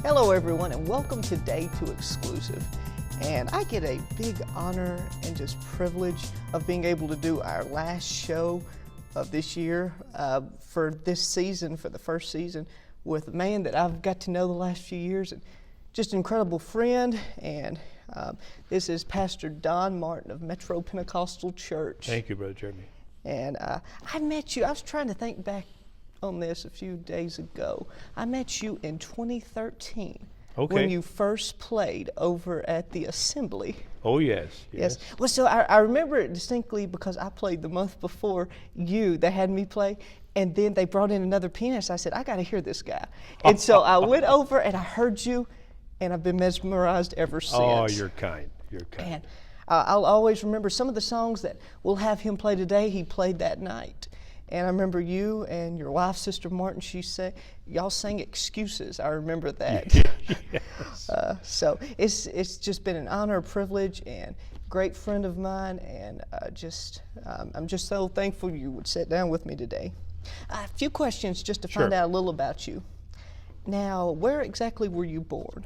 Hello everyone and welcome to Day 2 Exclusive. And I get a big honor and just privilege of being able to do our last show of this year for this season, for the first season, with a man that I've got to know the last few years, and just an incredible friend. And this is Pastor Don Martin of Metro Pentecostal Church. Thank you, Brother Jeremy. And I met you, I was trying to think back on this a few days ago. I met you in 2013 when you first played over at the Assembly. Oh, yes. Well, so I remember it distinctly because I played the month before you. They had me play, and then they brought in another pianist. I said, I got to hear this guy. And so I went over and I heard you, and I've been mesmerized ever since. Oh, you're kind. You're kind. And I'll always remember some of the songs that we'll have him play today, he played that night. And I remember you and your wife, Sister Martin, y'all sang Excuses. I remember that. Yes. So it's just been an honor, a privilege, and great friend of mine, and I'm just so thankful you would sit down with me today. A few questions just to find out a little about you. Now, where exactly were you born?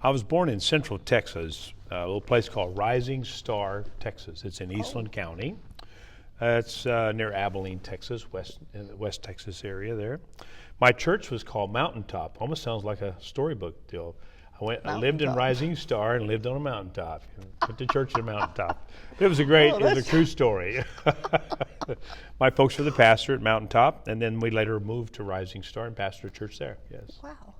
I was born in Central Texas, a little place called Rising Star, Texas. It's in Eastland County. It's near Abilene, Texas, in the West Texas area there. My church was called Mountaintop. Almost sounds like a storybook deal. I lived in Rising Star and lived on a mountaintop. Went to church at a mountaintop. It was it was a true story. My folks were the pastor at Mountaintop, and then we later moved to Rising Star and pastored a church there. Yes. Wow.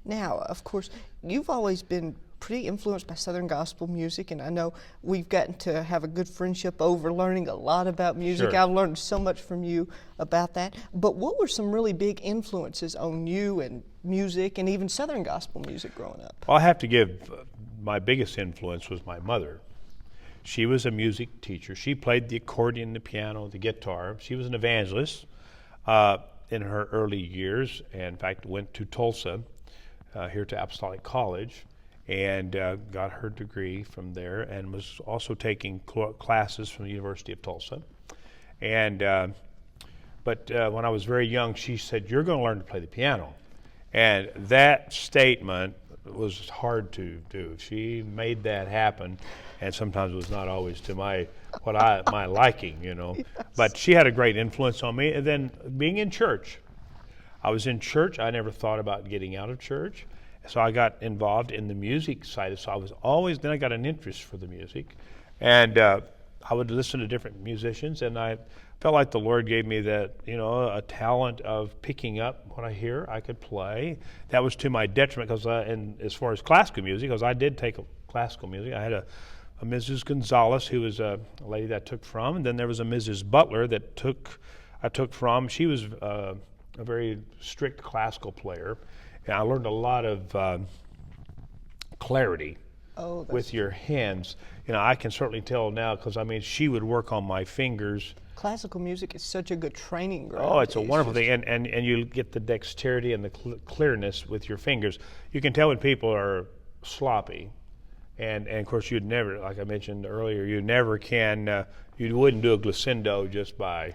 Now, of course, you've always been pretty influenced by Southern gospel music, and I know we've gotten to have a good friendship over learning a lot about music. Sure. I've learned so much from you about that. But what were some really big influences on you and music and even Southern gospel music growing up? Well, I have to give my biggest influence was my mother. She was a music teacher. She played the accordion, the piano, the guitar. She was an evangelist in her early years, and in fact went to Tulsa, here to Apostolic College, and got her degree from there, and was also taking classes from the University of Tulsa. And but when I was very young, she said, "You're going to learn to play the piano," and that statement was hard to do. She made that happen, and sometimes it was not always to my liking, you know. Yes. But she had a great influence on me. And then being in church, I was in church. I never thought about getting out of church. So I got involved in the music side. So then I got an interest for the music. And I would listen to different musicians, and I felt like the Lord gave me that, a talent of picking up what I hear, I could play. That was to my detriment, because as far as classical music, because I did take classical music. I had a Mrs. Gonzalez, who was a lady that I took from, and then there was a Mrs. Butler that I took from. She was a very strict classical player, and I learned a lot of clarity with your hands. I can certainly tell now, because she would work on my fingers. Classical music is such a good training ground. Oh, it's a wonderful thing, and you get the dexterity and the clearness with your fingers. You can tell when people are sloppy, and of course you'd never, like I mentioned earlier, you wouldn't do a glissando just by.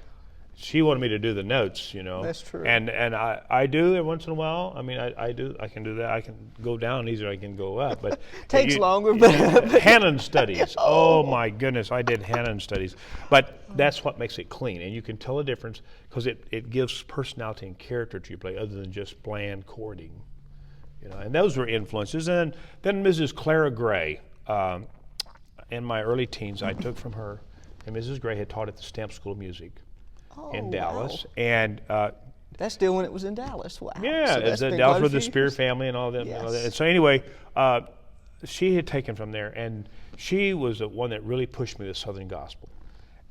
She wanted me to do the notes, That's true. And I do every once in a while. I can do that. I can go down easier, I can go up. But takes longer, but Hanon studies. Oh my goodness, I did Hanon studies. But that's what makes it clean, and you can tell a difference because it gives personality and character to your play other than just bland chording. And those were influences. And then Mrs. Clara Gray, in my early teens, I took from her, and Mrs. Gray had taught at the Stamp School of Music in Dallas. Wow. And that's still when it was in Dallas. Wow. Yeah, so it's Dallas with the Spear family and all that. Yes. And so anyway, she had taken from there, and she was the one that really pushed me to Southern gospel.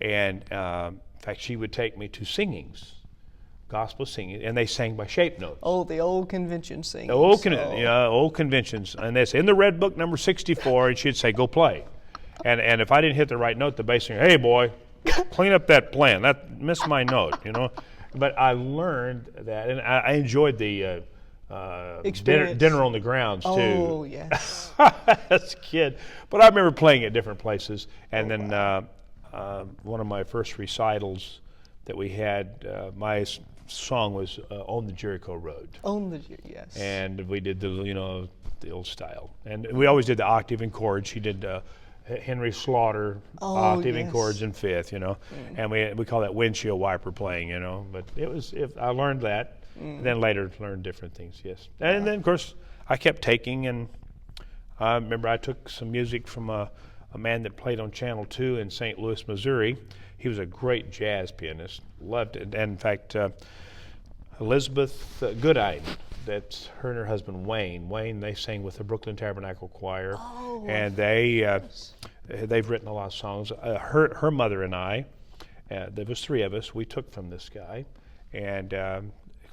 And in fact, she would take me to singings, gospel singing, and they sang by shape notes. Oh, the old convention singings. Old conventions. And that's in the Red Book, number 64, and she'd say, "Go play." And if I didn't hit the right note, the bass singer, "Hey, boy, clean up that plan. That missed my note," But I learned that, and I enjoyed the dinner on the grounds too. Oh, yes. As a kid. But I remember playing at different places, and one of my first recitals that we had, my song was "On the Jericho Road," Yes. and we did the old style, and we always did the octave and chords. She did Henry Slaughter octave and chords in fifth, and we call that windshield wiper playing, But I learned that, then later learned different things. Yes, and then of course I kept taking, and I remember I took some music from a man that played on Channel 2 in St. Louis, Missouri. He was a great jazz pianist, loved it. And in fact, Elizabeth Goodine, that's her and her husband Wayne, they sang with the Brooklyn Tabernacle Choir. Oh, and they've written a lot of songs. Her mother and I, there was three of us, we took from this guy. And of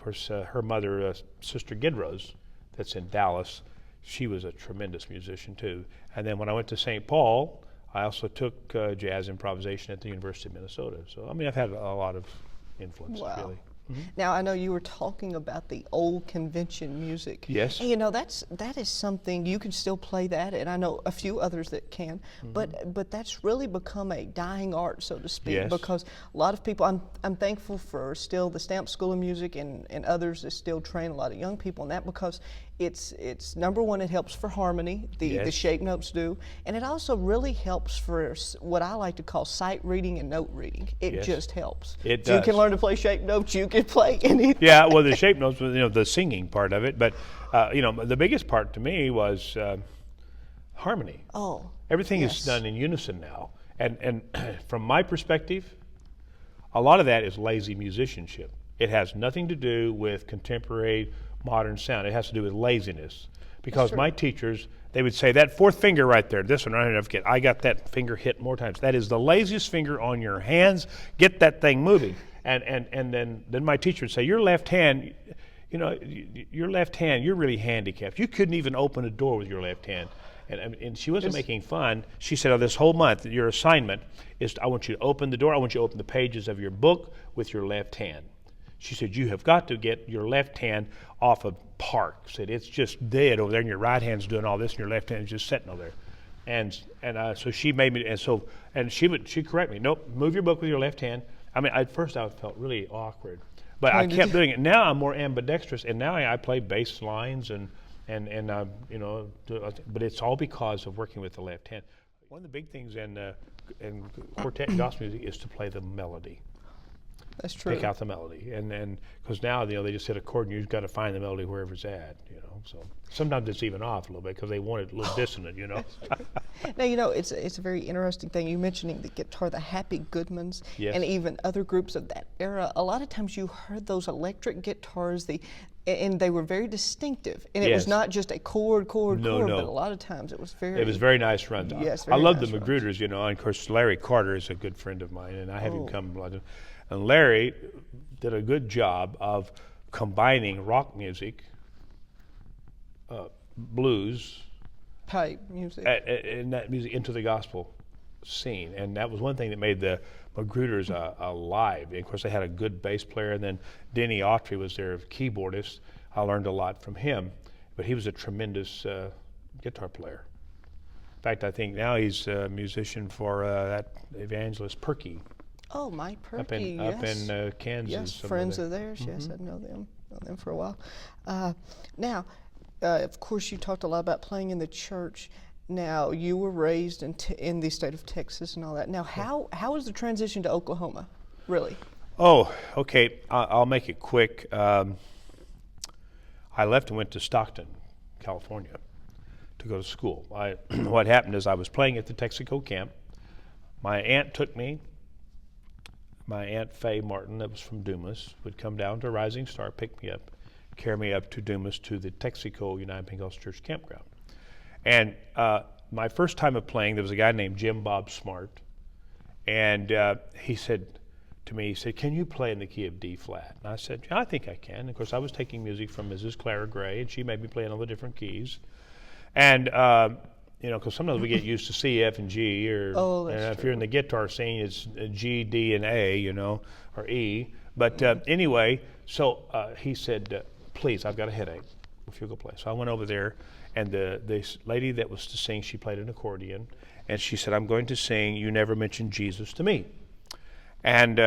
course, her mother, Sister Gidrose, that's in Dallas, she was a tremendous musician too. And then when I went to St. Paul, I also took jazz improvisation at the University of Minnesota. So, I mean, I've had a lot of influence, really. Now, I know you were talking about the old convention music. Yes. And, that is something, you can still play that, and I know a few others that can, but that's really become a dying art, so to speak, because a lot of people, I'm thankful for still the Stamp School of Music and others that still train a lot of young people in that, because it's number one, it helps for harmony, the shape notes do, and it also really helps for what I like to call sight reading and note reading. It just helps. It does. You can learn to play shape notes, you can play anything. Yeah, well, the shape notes, the singing part of it, but the biggest part to me was harmony. Oh, everything is done in unison now, and from my perspective, a lot of that is lazy musicianship. It has nothing to do with contemporary modern sound. It has to do with laziness, because my teachers, they would say, that fourth finger right there, this one, I got that finger hit more times. That is the laziest finger on your hands. Get that thing moving. And then my teacher would say, your left hand, you're really handicapped. You couldn't even open a door with your left hand. And she wasn't making fun. She said, this whole month, your assignment is, I want you to open the door. I want you to open the pages of your book with your left hand. She said, you have got to get your left hand off of park. Said, it's just dead over there, and your right hand's doing all this, and your left hand's just sitting over there. And so she made me, and she'd correct me. Nope, move your book with your left hand. I mean, at first I felt really awkward, but I kept doing it. Now I'm more ambidextrous, and now I play bass lines but it's all because of working with the left hand. One of the big things in quartet and gospel music is to play the melody. That's true. Pick out the melody, and because now they just hit a chord, and you've got to find the melody wherever it's at. So sometimes it's even off a little bit because they want it a little dissonant. Now it's a very interesting thing. You mentioning the guitar, the Happy Goodmans, and even other groups of that era. A lot of times you heard those electric guitars, and they were very distinctive, and it was not just a chord, but a lot of times it was very nice runs. Yes, I love the Magruders, and of course Larry Carter is a good friend of mine, and I have him come. And Larry did a good job of combining rock music, blues, type music, and that music into the gospel scene, and that was one thing that made the Magruders alive. And of course, they had a good bass player, and then Denny Autry was their keyboardist. I learned a lot from him, but he was a tremendous guitar player. In fact, I think now he's a musician for that evangelist Perky. Oh, Mike Perky, up in Kansas. Yes, friends of theirs. Yes, I know them for a while. Now, of course, you talked a lot about playing in the church. Now, you were raised in the state of Texas and all that. Now, how was the transition to Oklahoma, really? Oh, okay. I'll make it quick. I left and went to Stockton, California, to go to school. What happened is I was playing at the Texaco camp. My aunt took me. My Aunt Faye Martin, that was from Dumas, would come down to Rising Star, pick me up, carry me up to Dumas to the Texaco United Pentecostal Church campground. And my first time of playing, there was a guy named Jim Bob Smart, and he said to me, can you play in the key of D flat? And I said, yeah, I think I can. And of course, I was taking music from Mrs. Clara Gray, and she made me play in all the different keys. And because sometimes we get used to C, F, and G, and if you're in the guitar scene, it's G, D, and A, or E. But anyway, so he said, please, I've got a headache, if you'll go play. So I went over there, and the lady that was to sing, she played an accordion, and she said, I'm going to sing You Never Mentioned Jesus to Me. And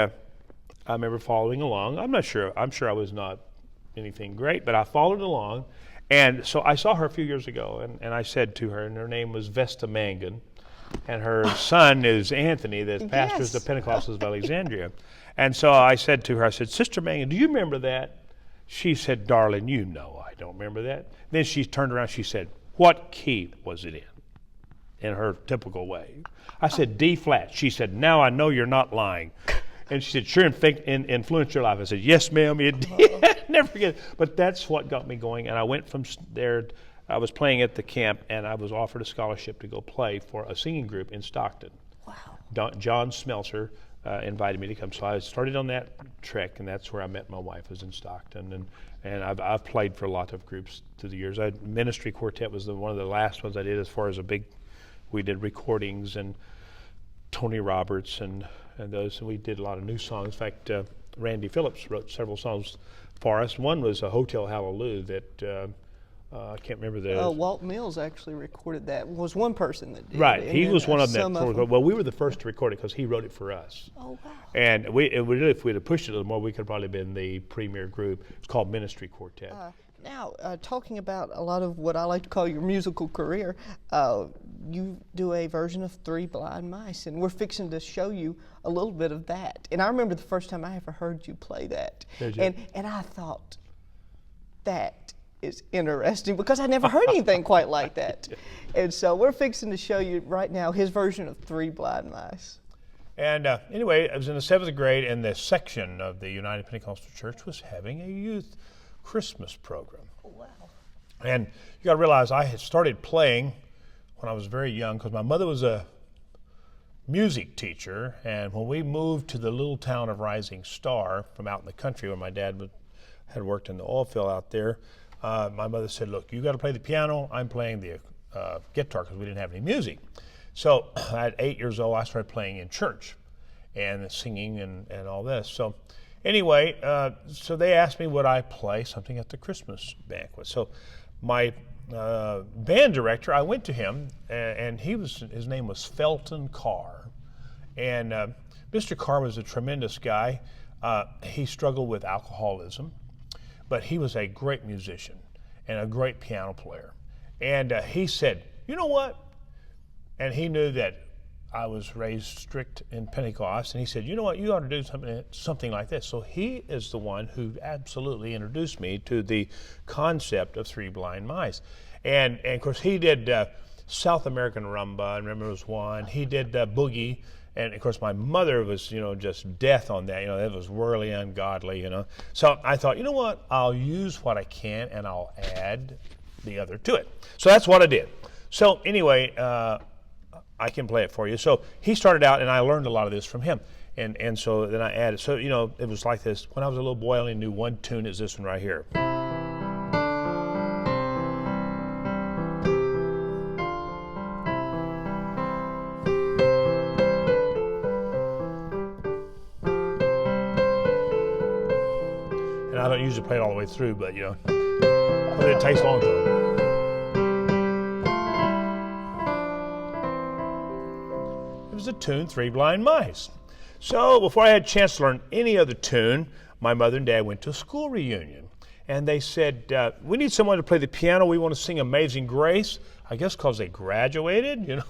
I remember following along. I'm sure I was not anything great, but I followed along. And so I saw her a few years ago, and I said to her, and her name was Vesta Mangan, and her son is Anthony, that pastors the Pentecostals of Alexandria. And so I said to her, I said, Sister Mangan, do you remember that? She said, darling, you know I don't remember that. Then she turned around, she said, what key was it in her typical way? I said, D flat. She said, now I know you're not lying. And she said, sure influenced your life. I said, yes, ma'am, it did. Never forget it. But that's what got me going. And I went from there. I was playing at the camp, and I was offered a scholarship to go play for a singing group in Stockton. Wow. John Smelser invited me to come. So I started on that trek, and that's where I met my wife, was in Stockton. And I've played for a lot of groups through the years. Ministry Quartet was one of the last ones I did as far as we did recordings, and Tony Roberts and those, and we did a lot of new songs. In fact, Randy Phillips wrote several songs for us. One was a Hotel Hallelujah that I can't remember the... Walt Mills actually recorded that. Was one person that did right. it. He was one of them. Well, we were the first to record it because he wrote it for us. Oh, wow. And if we'd have pushed it a little more, we could have probably been the premier group. It's called Ministry Quartet. Now, talking about a lot of what I like to call your musical career, you do a version of Three Blind Mice, and we're fixing to show you a little bit of that. And I remember the first time I ever heard you play that. Did you? And I thought, that is interesting, because I never heard anything quite like that. And so we're fixing to show you right now his version of Three Blind Mice. And anyway, I was in the 7th grade, and the section of the United Pentecostal Church was having a youth Christmas program. Oh, wow. And you got to realize I had started playing when I was very young, because my mother was a music teacher, and when we moved to the little town of Rising Star from out in the country where my dad had worked in the oil field out there, my mother said, look, you got to play the piano, I'm playing the guitar, because we didn't have any music. So at 8 years old, I started playing in church and singing and all this. So anyway, so they asked me would I play something at the Christmas banquet. So my band director, I went to him, and his name was Felton Carr. And Mr. Carr was a tremendous guy. He struggled with alcoholism, but he was a great musician and a great piano player. And he said, you know what? And he knew that I was raised strict in Pentecost, and he said, you know what, you ought to do something like this. So he is the one who absolutely introduced me to the concept of Three Blind Mice. And of course, he did South American rumba, I remember it was one. He did boogie, and of course, my mother was, just death on that. That was really ungodly, So I thought, you know what, I'll use what I can, and I'll add the other to it. So that's what I did. So anyway, I can play it for you. So he started out, and I learned a lot of this from him. And so then I added. So, it was like this. When I was a little boy, I only knew one tune, is this one right here. And I don't usually play it all the way through, but, it takes long to. The tune Three Blind Mice. So before I had a chance to learn any other tune, my mother and dad went to a school reunion, and they said, we need someone to play the piano. We want to sing Amazing Grace, I guess because they graduated,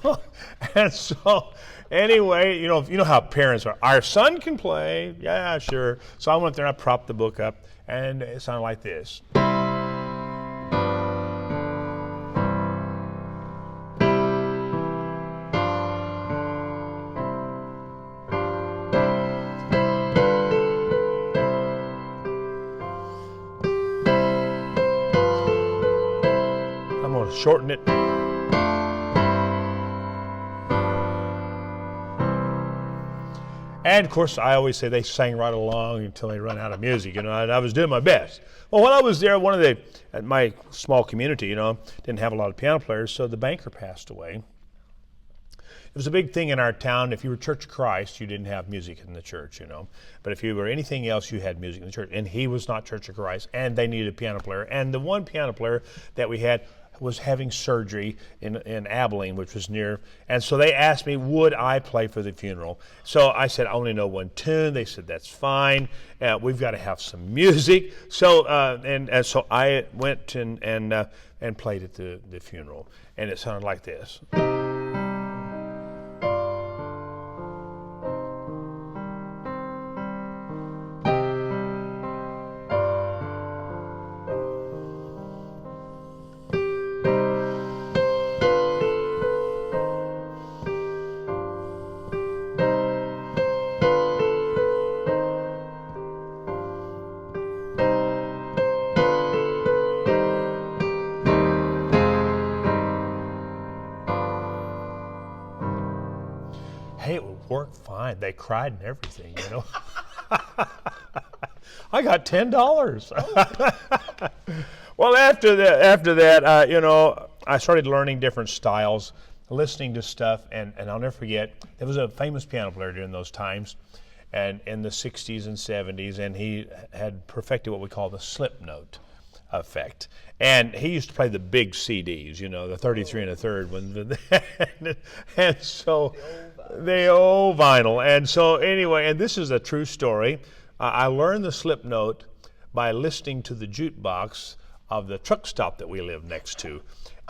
And so anyway, you know how parents are. Our son can play. Yeah, sure. So I went there and I propped the book up, and it sounded like this. Shorten it. And of course, I always say they sang right along until they run out of music, and I was doing my best. Well, when I was there, at my small community, didn't have a lot of piano players, so the banker passed away. It was a big thing in our town. If you were Church of Christ, you didn't have music in the church, But if you were anything else, you had music in the church. And he was not Church of Christ, and they needed a piano player. And the one piano player that we had was having surgery in Abilene, which was near, and so they asked me, would I play for the funeral? So I said, I only know one tune. They said, that's fine. We've got to have some music. So so I went and played at the funeral, and it sounded like this. Hey, it worked fine. They cried and everything, you know. I got $10. Well, after that, you know, I started learning different styles, listening to stuff, and I'll never forget, there was a famous piano player during those times, and in the 60s and 70s, and he had perfected what we call the slip note effect. And he used to play the big CDs, you know, the 33 and a third one. And so the old vinyl. And so anyway, and this is a true story. I learned the slip note by listening to the jukebox of the truck stop that we live next to.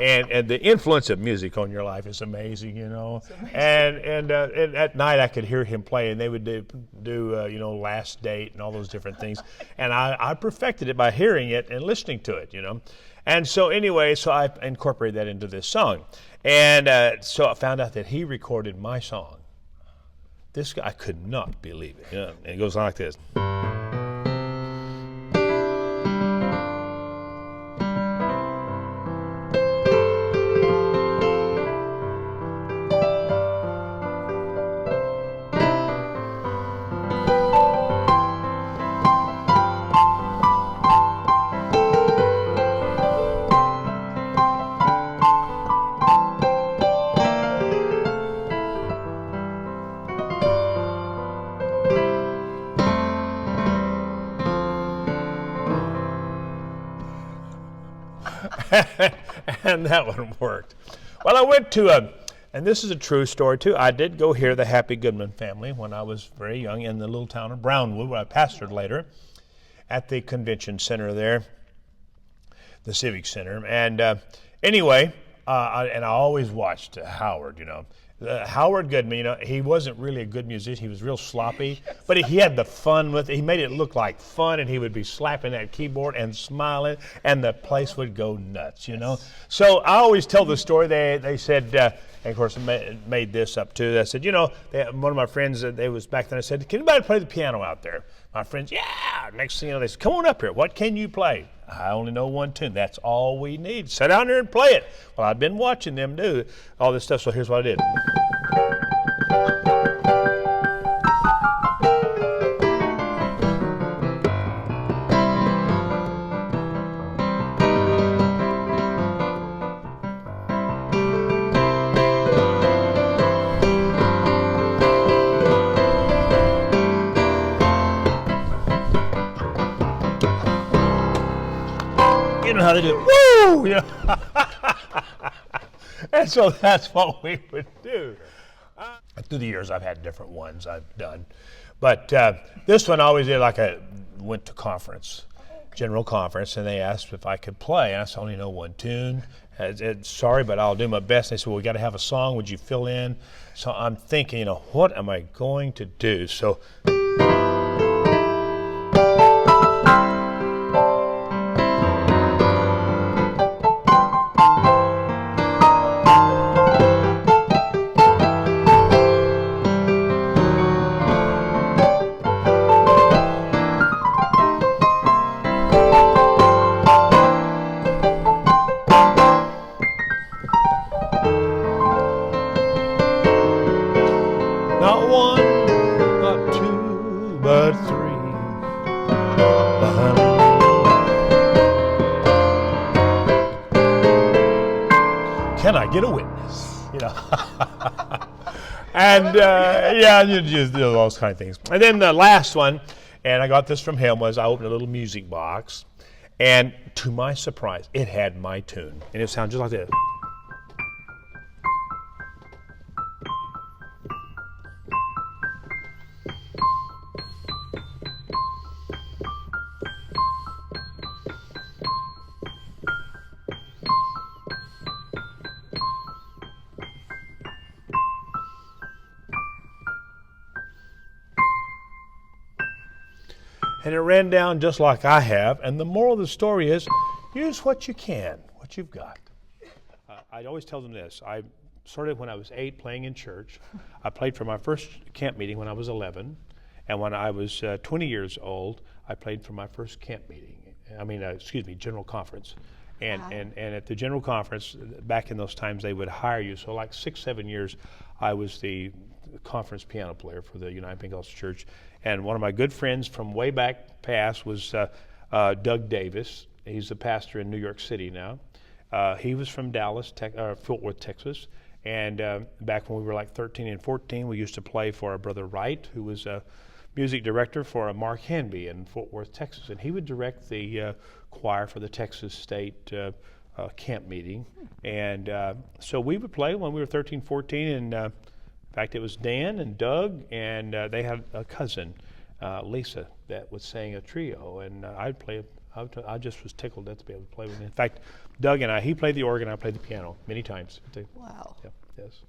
And the influence of music on your life is amazing, you know. And at night I could hear him play, and they would do you know, Last Date and all those different things. And I perfected it by hearing it and listening to it, you know. And so anyway, so I incorporated that into this song. And so I found out that he recorded my song. This guy, I could not believe it. You know? And it goes like this. And that one worked. Well, I went to and this is a true story too, I did go hear the Happy Goodman family when I was very young in the little town of Brownwood, where I pastored later, at the convention center there, the Civic Center. And anyway, I always watched Howard, you know. Howard Goodman, you know, he wasn't really a good musician. He was real sloppy, but he had the fun with it. He made it look like fun, and he would be slapping that keyboard and smiling, and the place would go nuts, you know. So I always tell the story. They said, and of course I made this up too. I said, you know, one of my friends, they was back then, I said, can anybody play the piano out there? My friends, yeah. Next thing you know, they said, come on up here. What can you play? I only know one tune. That's all we need. Sit down there and play it. Well, I've been watching them do all this stuff, so here's what I did. You know how they do, woo! You know? And so that's what we would do. Through the years, I've had different ones I've done. But this one I always did, like I went to conference, general conference, and they asked if I could play. And I said, I only know one tune. I said, sorry, but I'll do my best. They said, well, we got to have a song. Would you fill in? So I'm thinking, you know, what am I going to do? So. Not one, not two, but three. Can I get a witness? You know, and yeah, you just do those kind of things. And then the last one, and I got this from him, was I opened a little music box, And to my surprise, it had my tune. And it sounded just like this. And it ran down just like I have. And the moral of the story is, use what you can, what you've got. I'd always tell them this. I started when I was 8 playing in church. I played for my first camp meeting when I was 11. And when I was 20 years old, I played for my first camp meeting. General conference. And, Wow. and at the general conference, back in those times, they would hire you. So like 6, 7 years, I was the conference piano player for the United Pentecostal Church. And one of my good friends from way back past was Doug Davis. He's the pastor in New York City now. He was from Fort Worth, Texas. And back when we were like 13 and 14, we used to play for our brother Wright, who was a music director for Mark Hanby in Fort Worth, Texas. And he would direct the choir for the Texas State camp meeting. And so we would play when we were 13, 14. And in fact, it was Dan and Doug, and they had a cousin, Lisa, that would sing a trio. And I'd play. I just was tickled to be able to play with him. In fact, Doug and he played the organ, I played the piano many times. Wow. Yeah, yes.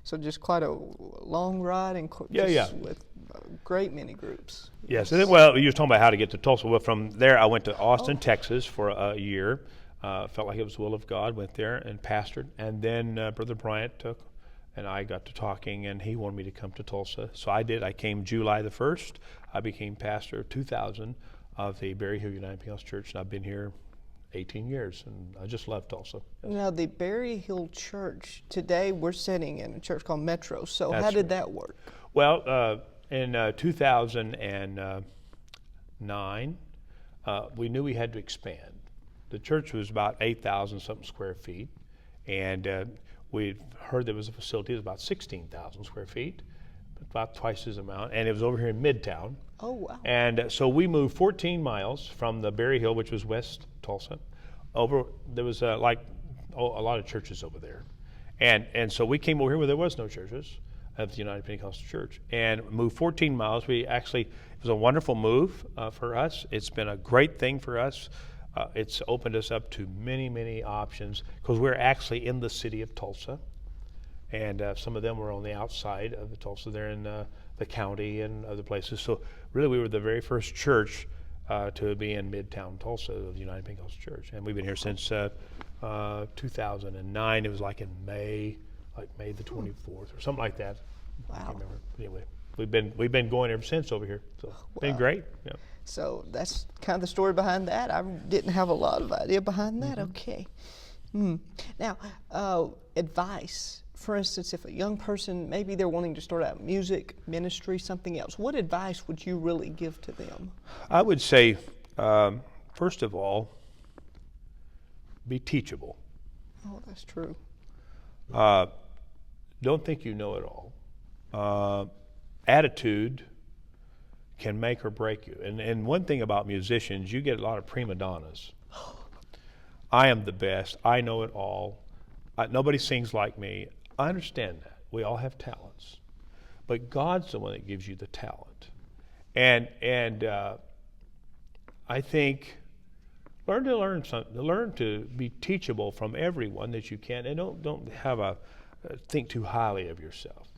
So just quite a long ride and with a great many groups. Yes. And then, well, you were talking about how to get to Tulsa. Well, from there, I went to Austin, Texas for a year. Felt like it was the will of God. Went there and pastored. And then Brother Bryant took, and I got to talking, and he wanted me to come to Tulsa. So I did. I came July the 1st. I became pastor of 2000 of the Berry Hill United Pentecostal Church, and I've been here 18 years, and I just love Tulsa. Yes. Now, the Berry Hill Church, today we're sitting in a church called Metro. So That's how did right. that work? Well, in 2009, we knew we had to expand. The church was about 8,000 something square feet, and we heard there was a facility that was about 16,000 square feet, about twice as amount, and it was over here in Midtown. Oh, wow. And so we moved 14 miles from the Berry Hill, which was West Tulsa, over. There was a lot of churches over there, and so we came over here where there was no churches of the United Pentecostal Church, and moved 14 miles. It was a wonderful move for us. It's been a great thing for us. It's opened us up to many, many options because we're actually in the city of Tulsa. And some of them were on the outside of the Tulsa. They're in the county and other places. So really, we were the very first church to be in Midtown Tulsa of the United Pentecostal Church. And we've been here since 2009. It was like in May the 24th or something like that. I can't Wow. remember. Anyway, we've been going ever since over here. So it's been Wow. great. Yeah. So that's kind of the story behind that. I didn't have a lot of idea behind that. Okay. Now, advice. For instance, if a young person, maybe they're wanting to start out music, ministry, something else, what advice would you really give to them? I would say, first of all, be teachable. Oh, that's true. Don't think you know it all. Attitude can make or break you. And one thing about musicians, you get a lot of prima donnas. I am the best. I know it all. Nobody sings like me. I understand that. We all have talents. But God's the one that gives you the talent. And I think learn something. Learn to be teachable from everyone that you can, and don't have think too highly of yourself,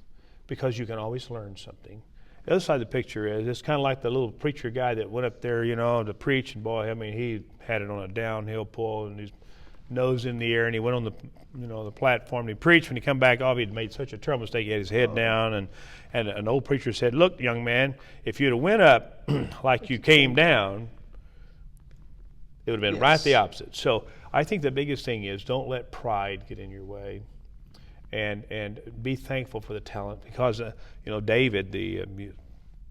because you can always learn something. The other side of the picture is it's kind of like the little preacher guy that went up there, to preach, and boy, I mean, he had it on a downhill pull and his nose in the air, and he went on the platform and he preached. When he come back off, he'd made such a terrible mistake. He had his head down, and an old preacher said, "Look, young man, if you'd have went up like you came down, it would have been right the opposite." So I think the biggest thing is don't let pride get in your way, and be thankful for the talent, because David, the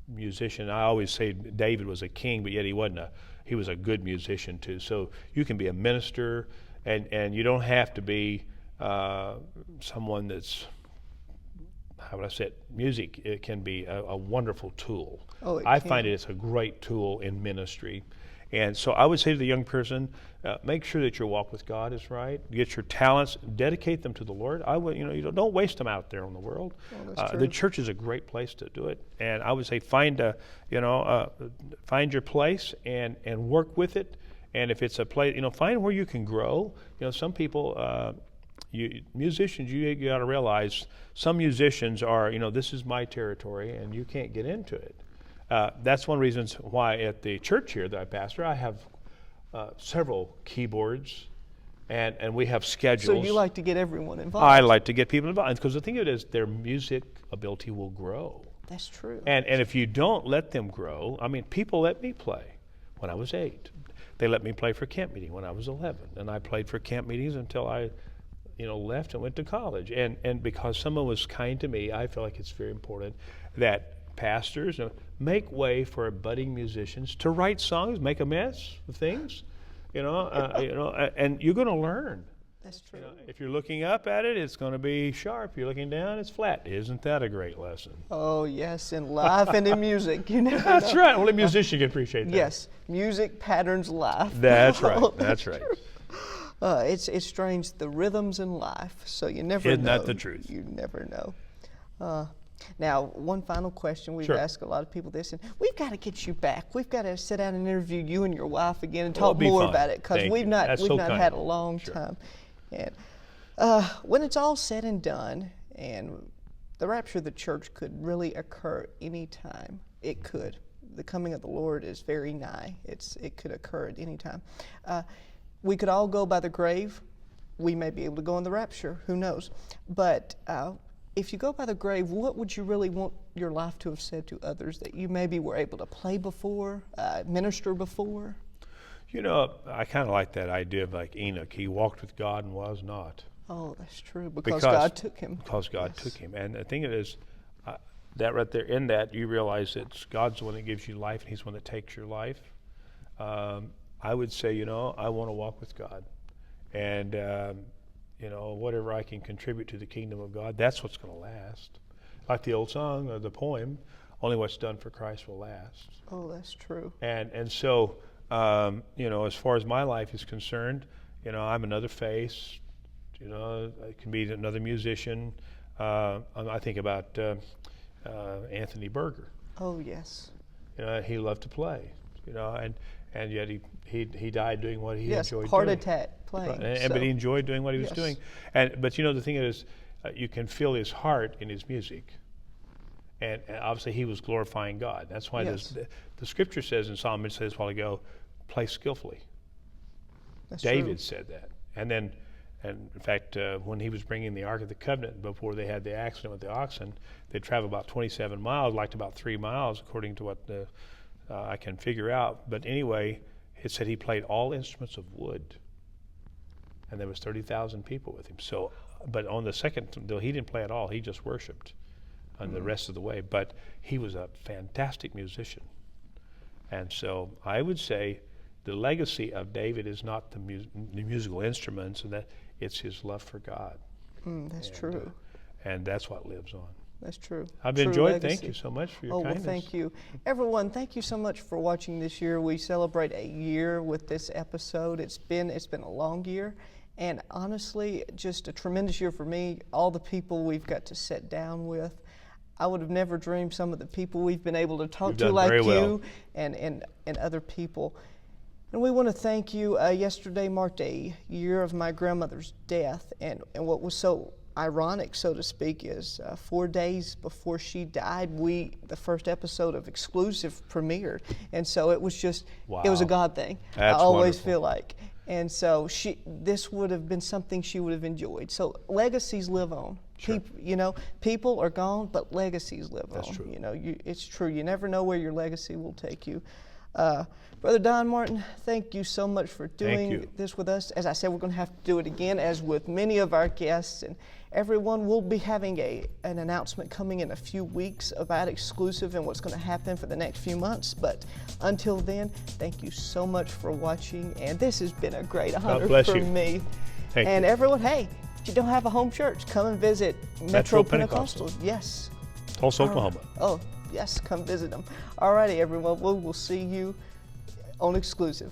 musician, I always say David was a king, but yet he was a good musician too. So you can be a minister, and you don't have to be someone that's, how would I say it? Music, it can be a wonderful tool. Oh, I find it's a great tool in ministry. And so I would say to the young person, make sure that your walk with God is right. Get your talents, dedicate them to the Lord. I would, don't waste them out there in the world. Well, that's true. The church is a great place to do it, and I would say find your place and work with it. And if it's a place, find where you can grow. Some people, musicians, you got to realize some musicians are, this is my territory, and you can't get into it. That's one of the reasons why at the church here that I pastor, I have several keyboards, and we have schedules. So you like to get everyone involved? I like to get people involved, because the thing of it is their music ability will grow. That's true. And if you don't let them grow, people let me play when I was 8. They let me play for camp meeting when I was 11, and I played for camp meetings until I left and went to college. And because someone was kind to me, I feel like it's very important that pastors make way for budding musicians to write songs, make a mess of things, and you're going to learn. That's true. If you're looking up at it, it's going to be sharp. If you're looking down, it's flat. Isn't that a great lesson? Oh, yes, in life and in music. That's right. Only a musician can appreciate that. Yes, music patterns life. That's right. That's right. It's strange, the rhythms in life, so you never know. Isn't that the truth? You never know. Now, one final question. We've Sure. asked a lot of people this, and we've got to get you back. We've got to sit down and interview you and your wife again and talk more fun. about it, because Thank we've you. not That's we've so not kind. had a long Sure. time. And when it's all said and done, and the rapture of the church could really occur any time. It could. The coming of the Lord is very nigh. It could occur at any time. We could all go by the grave. We may be able to go in the rapture. Who knows? But if you go by the grave, what would you really want your life to have said to others that you maybe were able to play before, minister before? I kind of like that idea of like Enoch. He walked with God and was not. Oh, that's true, because God took him. Because God took him. And the thing is, that right there, in that, you realize that God's the one that gives you life, and He's the one that takes your life. I would say, I want to walk with God. And, whatever I can contribute to the kingdom of God, that's what's going to last. Like the old song or the poem, only what's done for Christ will last. Oh, that's true. And so, as far as my life is concerned, I'm another face. I can be another musician. I think about Anthony Berger. Oh, yes. He loved to play. And yet he died doing what he enjoyed doing. Heart attack playing. Right. But he enjoyed doing what he was doing. But the thing is, you can feel his heart in his music. And obviously he was glorifying God. That's why the scripture says in Psalm, it says a while ago, play skillfully. That's David true. said that. And in fact, when he was bringing the Ark of the Covenant, before they had the accident with the oxen, they traveled about 27 miles, liked about 3 miles, according to what I can figure out. But anyway, it said he played all instruments of wood. And there was 30,000 people with him. So, but on the second, though, he didn't play at all. He just worshiped on the rest of the way. But he was a fantastic musician. And so I would say the legacy of David is not the musical instruments, and that it's his love for God. That's true. And that's what lives on. That's true. I've True enjoyed. legacy. Thank you so much for your kindness. Well, thank you. Everyone, thank you so much for watching this year. We celebrate a year with this episode. It's been a long year, and honestly, just a tremendous year for me. All the people we've got to sit down with. I would have never dreamed some of the people we've been able to talk to, like you and other people. And we want to thank you. Yesterday marked a year of my grandmother's death, and what was so ironic, so to speak, is 4 days before she died, the first episode of Exclusive premiered. And so it was just, it was a God thing. That's I always wonderful. feel like. And so this would have been something she would have enjoyed. So legacies live on. Sure. People are gone, but legacies live on. That's true. It's true. You never know where your legacy will take you. Brother Don Martin, thank you so much for doing this with us. As I said, we're going to have to do it again, as with many of our guests. And everyone will be having an announcement coming in a few weeks about Exclusive and what's going to happen for the next few months. But until then, thank you so much for watching. And this has been a great honor for me. Thank you. Everyone, hey, if you don't have a home church, come and visit Metro Pentecostal. Yes. Tulsa, Oklahoma. Oh, yes, come visit them. All righty, everyone. We will see you on Exclusive.